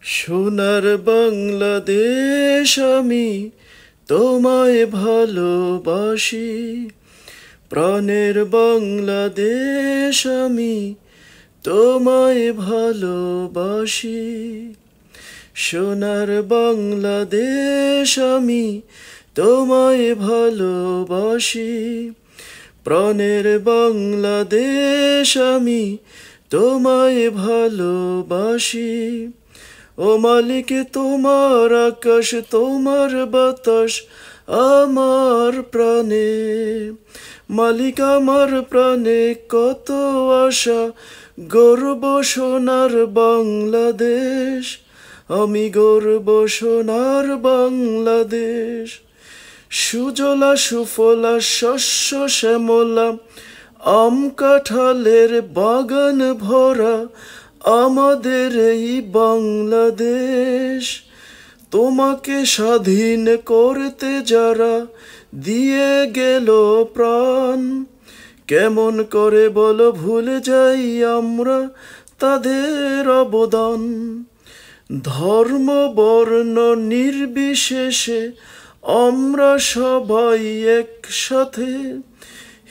সোনার বাংলাদেশ আমি তোমায় ভালোবাসি, প্রাণের বাংলাদেশ আমি তোমায় ভালোবাসি। সোনার বাংলাদেশ আমি তোমায় ভালোবাসি, প্রাণের বাংলাদেশ আমি তোমায় ভালোবাসি। ও মালিক তোমার আকাশ, তোমার বাতাস আমার প্রাণে, মালিক আমার প্রাণে কত আশা, গর্ব সোনার বাংলাদেশ, আমি গর্ব সোনার বাংলাদেশ। সুজলা সুফলা শস্য শ্যামলা, আম কাঁঠালের বাগান ভরা আমাদের এই বাংলাদেশ। তোমাকে স্বাধীন করতে যারা দিয়ে গেল প্রাণ, কেমন করে বলো ভুলে যাই আমরা তাদের অবদান। ধর্ম বর্ণ নির্বিশেষে আমরা সবাই একসাথে,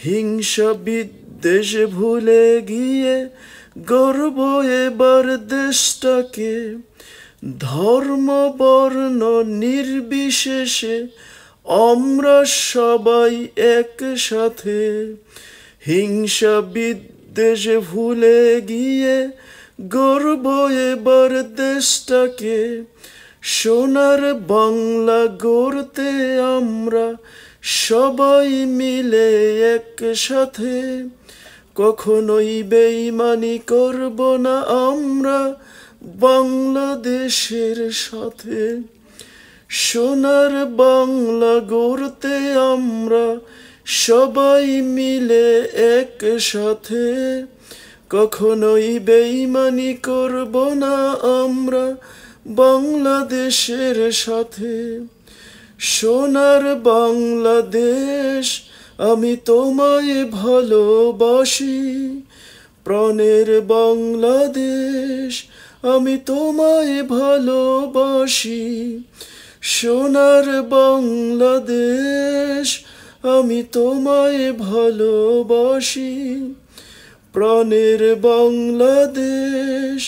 হিংসা বিদ্বেষ ভুলে গিয়ে গর্ব এবার দেশটাকে। ধর্ম বর্ণ নির্বিশেষে আমরা সবাই একসাথে, হিংসা বিদ্বেষ ভুলে গিয়ে গর্ব এবার দেশটাকে। সোনার বাংলা গড়তে আমরা সবাই মিলে একসাথে, কখনোই বেঈমানি করব না আমরা বাংলাদেশের সাথে। সোনার বাংলা গড়তে আমরা সবাই মিলে একসাথে, কখনোই বেঈমানি করব না আমরা বাংলাদেশের সাথে। সোনার বাংলাদেশ আমি তোমায় ভালোবাসি, প্রাণের বাংলাদেশ আমি তোমায় ভালোবাসি। সোনার বাংলাদেশ আমি তোমায় ভালোবাসি, প্রাণের বাংলাদেশ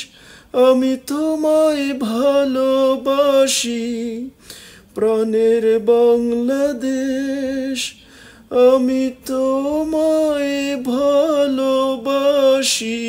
আমি তোমায় ভালোবাসি। প্রাণের বাংলাদেশ আমি তোমায় ভালোবাসি।